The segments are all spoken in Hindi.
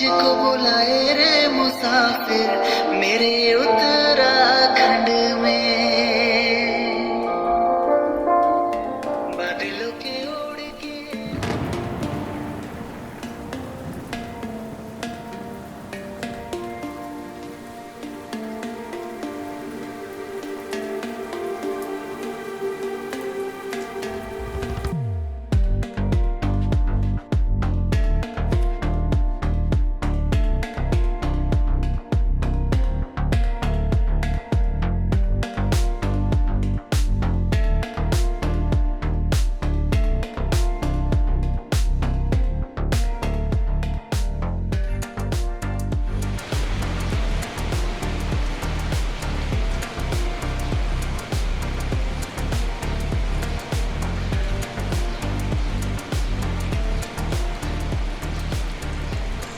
मुझको बुलाए रे मुसाफिर मेरे उत्तराखंड में बादलों के उड़ के।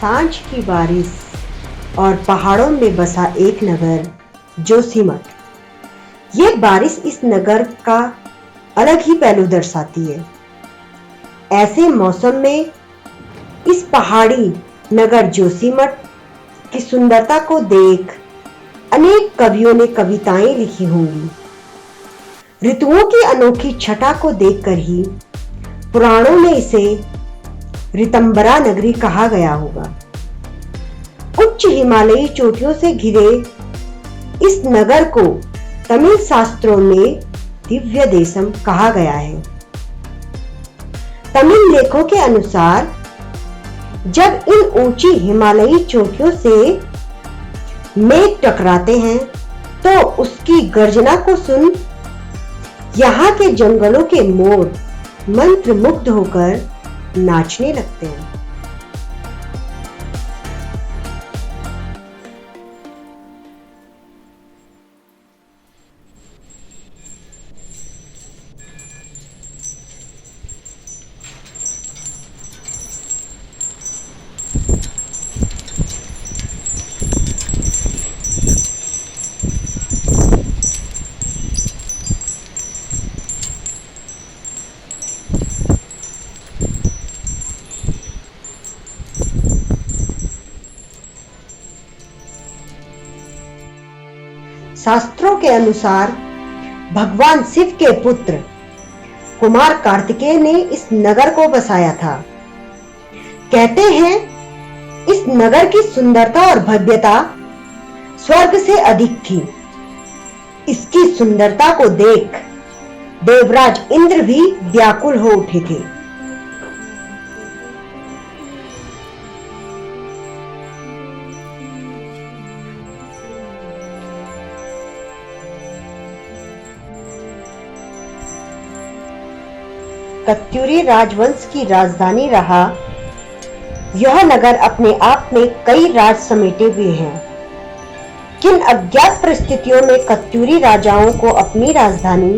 सांझ की बारिश और पहाड़ों में बसा एक नगर जोशीमठ। ये बारिश इस नगर का अलग ही पहलू दर्शाती है। ऐसे मौसम में इस पहाड़ी नगर जोशीमठ की सुंदरता को देख अनेक कवियों ने कविताएं लिखी होंगी। ऋतुओं की अनोखी छटा को देखकर ही पुराणों में इसे ऋतंबरा नगरी कहा गया होगा। उच्च हिमालयी चोटियों से घिरे इस नगर को तमिल शास्त्रों में दिव्य देशम कहा गया है। तमिल लेखों के अनुसार जब इन ऊंची हिमालयी चोटियों से मेघ टकराते हैं तो उसकी गर्जना को सुन यहाँ के जंगलों के मोर मंत्रमुग्ध होकर नाचने लगते हैं। शास्त्रों के अनुसार भगवान शिव के पुत्र कुमार कार्तिकेय ने इस नगर को बसाया था। कहते हैं इस नगर की सुंदरता और भव्यता स्वर्ग से अधिक थी। इसकी सुंदरता को देख देवराज इंद्र भी व्याकुल हो उठे थे। कत्यूरी राजवंश की राजधानी रहा यह नगर अपने आप में कई राज समेटे हुए हैं। किन अज्ञात परिस्थितियों में कत्यूरी राजाओं को अपनी राजधानी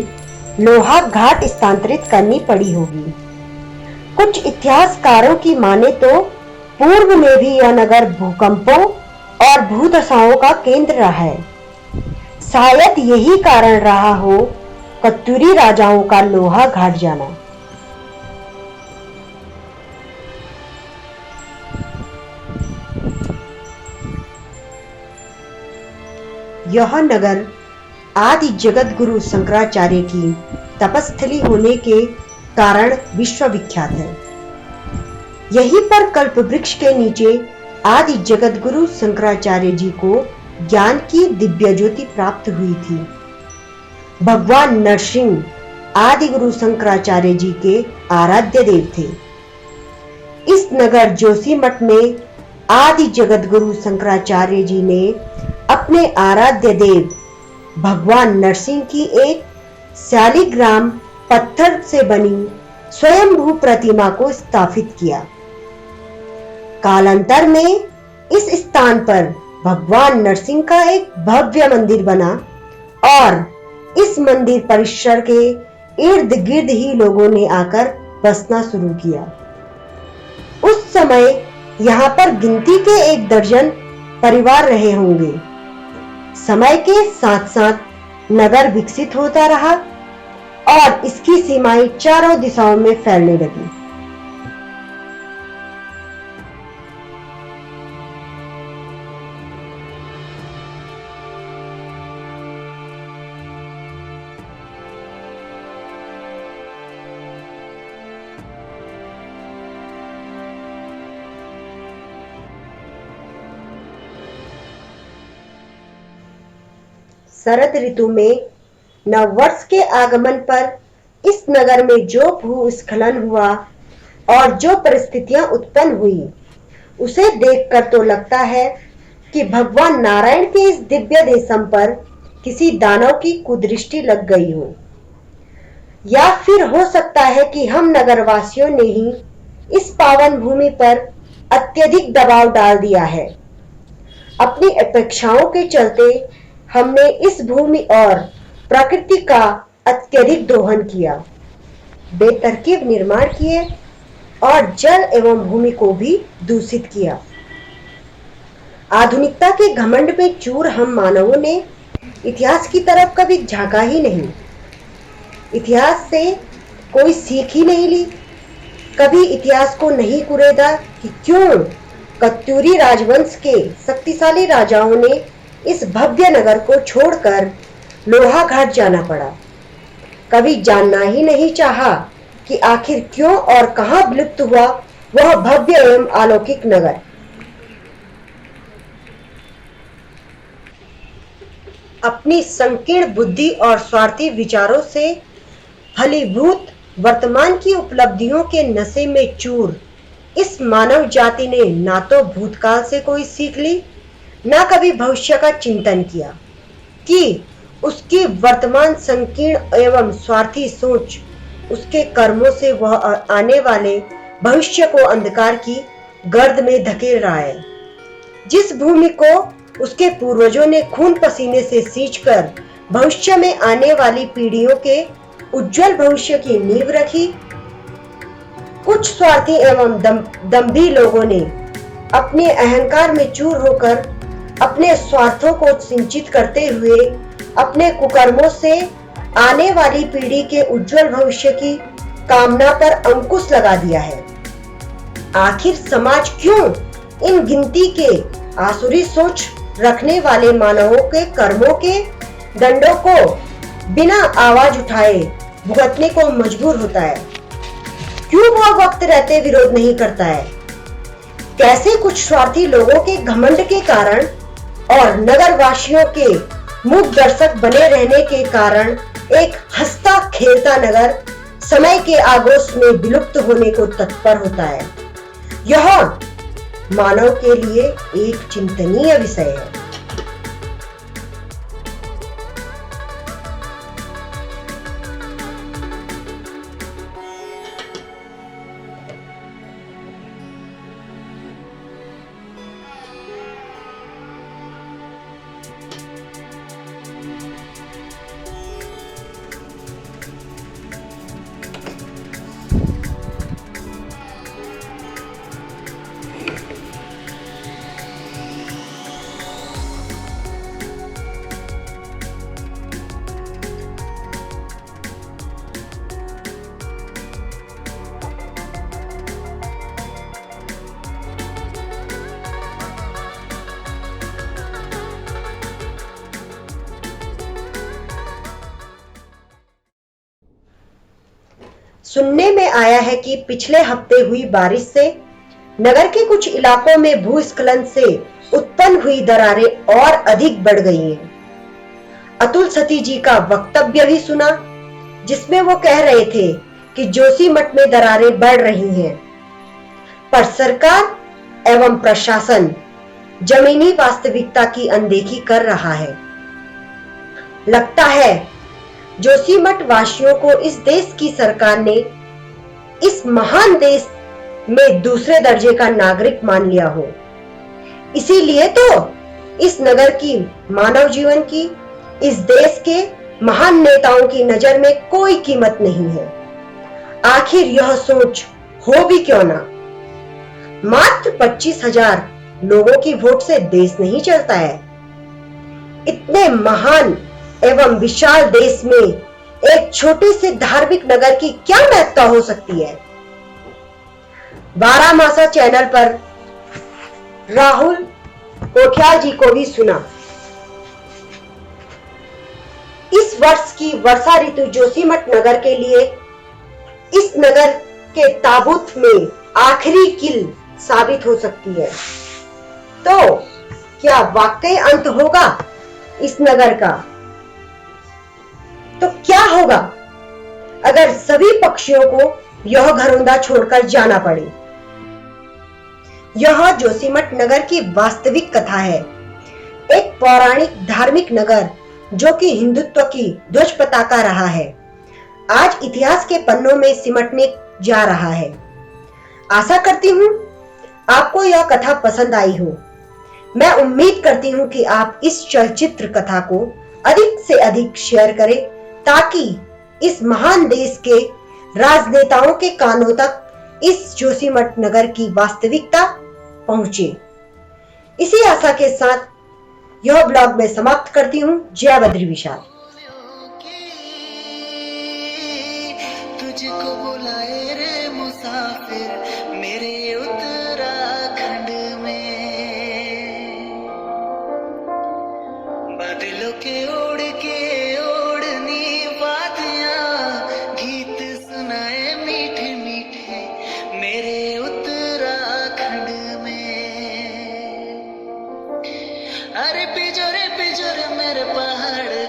लोहाघाट स्थानांतरित करनी पड़ी होगी। कुछ इतिहासकारों की माने तो पूर्व में भी यह नगर भूकंपों और भूदशाओं का केंद्र रहा है। शायद यही कारण रहा हो कत्यूरी राजाओं का लोहाघाट जाना। यह नगर आदि जगत गुरु शंकराचार्य की तपस्थली होने के कारण विश्व विख्यात है। यहीं पर कल्प वृक्ष के नीचे आदि जगत गुरु शंकराचार्य जी को ज्ञान की दिव्य ज्योति प्राप्त हुई थी। भगवान नरसिंह आदि गुरु शंकराचार्य जी के आराध्य देव थे। इस नगर जोशीमठ में आदि जगत गुरु शंकराचार्य जी ने अपने आराध्य देव भगवान नरसिंह की एक शालिग्राम पत्थर से बनी स्वयंभू प्रतिमा को स्थापित किया। कालांतर में इस स्थान पर भगवान नरसिंह का एक भव्य मंदिर बना और इस मंदिर परिसर के इर्द गिर्द ही लोगों ने आकर बसना शुरू किया। उस समय यहाँ पर गिनती के 1 दर्जन परिवार रहे होंगे। समय के साथ साथ नगर विकसित होता रहा और इसकी सीमाएं चारों दिशाओं में फैलने लगी। शरद ऋतु में नववर्ष के आगमन पर इस नगर में जो भूस्खलन हुआ और जो परिस्थितियां उत्पन्न हुई, उसे देखकर तो लगता है कि भगवान नारायण के इस दिव्य देशम पर किसी दानव की कुदृष्टि लग गई हो, या फिर हो सकता है कि हम नगरवासियों ने ही इस पावन भूमि पर अत्यधिक दबाव डाल दिया है। अपनी अपेक्षाओं के चलते हमने इस भूमि और प्रकृति का अत्यधिक दोहन किया, बेतरकीब निर्माण किए और जल एवं भूमि को भी दूषित किया। आधुनिकता के घमंड में चूर हम मानवों ने इतिहास की तरफ कभी झांका ही नहीं, इतिहास से कोई सीख ही नहीं ली, कभी इतिहास को नहीं कुरेदा कि क्यों कत्यूरी राजवंश के शक्तिशाली राजाओं ने इस भव्य नगर को छोड़कर लोहाघाट जाना पड़ा। कभी जानना ही नहीं चाहा कि आखिर क्यों और कहां विलुप्त हुआ वह भव्य एवं अलौकिक नगर। अपनी संकीर्ण बुद्धि और स्वार्थी विचारों से फलीभूत वर्तमान की उपलब्धियों के नशे में चूर इस मानव जाति ने ना तो भूतकाल से कोई सीख ली, ना कभी भविष्य का चिंतन किया कि उसकी वर्तमान संकीर्ण एवं स्वार्थी सोच उसके कर्मों से वह आने वाले भविष्य को अंधकार की गर्द में धकेल रहा है। जिस भूमि को उसके पूर्वजों ने खून पसीने से सींचकर भविष्य में आने वाली पीढ़ियों के उज्जवल भविष्य की नींव रखी, कुछ स्वार्थी एवं दंभी लोगों ने अपने अहंकार में चूर होकर अपने स्वार्थों को सिंचित करते हुए अपने कुकर्मों से आने वाली पीढ़ी के उज्जवल भविष्य की कामना पर अंकुश लगा दिया है। आखिर समाज क्यों इन गिनती के आसुरी सोच रखने वाले मानवों के कर्मों के दंडों को बिना आवाज उठाए भुगतने को मजबूर होता है? क्यों वह वक्त रहते विरोध नहीं करता है? कैसे कुछ स्वार्थी लोगों के घमंड के कारण और नगरवासियों के मूक दर्शक बने रहने के कारण एक हंसता खेलता नगर समय के आगोश में विलुप्त होने को तत्पर होता है। यह मानव के लिए एक चिंतनीय विषय है। सुनने में आया है कि पिछले हफ्ते हुई बारिश से नगर के कुछ इलाकों में भूस्खलन से उत्पन्न हुई दरारें और अधिक बढ़ गई हैं। अतुल सती जी का वक्तव्य भी सुना, जिसमें वो कह रहे थे कि जोशीमठ में दरारें बढ़ रही हैं, पर सरकार एवं प्रशासन जमीनी वास्तविकता की अनदेखी कर रहा है। लगता है जोशीमठ वासियों को इस देश की सरकार ने इस महान देश में दूसरे दर्जे का नागरिक मान लिया हो, इसीलिए तो इस नगर की, मानव जीवन की, इस देश के महान नेताओं की नजर में कोई कीमत नहीं है। आखिर यह सोच हो भी क्यों ना? मात्र 25,000 लोगों की वोट से देश नहीं चलता है। इतने महान एवं विशाल देश में एक छोटे से धार्मिक नगर की क्या महत्ता हो सकती है? बारामासा चैनल पर राहुल कोठियाल जी को भी सुना। इस वर्ष की वर्षा ऋतु जोशीमठ नगर के लिए इस नगर के ताबूत में आखिरी कील साबित हो सकती है। तो क्या वाकई अंत होगा इस नगर का? तो क्या होगा अगर सभी पक्षियों को यह घरौंदा छोड़कर जाना पड़े। यह जोशीमठ नगर की वास्तविक कथा है, एक पौराणिक धार्मिक नगर जो कि हिंदुत्व की ध्वज पताका रहा है, आज इतिहास के पन्नों में सिमटने जा रहा है। आशा करती हूँ आपको यह कथा पसंद आई हो। मैं उम्मीद करती हूँ कि आप इस चलचित्र कथा को अधिक से अधिक शेयर करें ताकि इस महान देश के राजनेताओं के कानों तक इस जोशीमठ नगर की वास्तविकता पहुंचे। इसी आशा के साथ यह ब्लॉग मैं समाप्त करती हूँ। जय बद्री विशाल। तुझको बुलाए रे मुसाफिर मेरे उत्तराखंड में, बादलों के ओढ़ के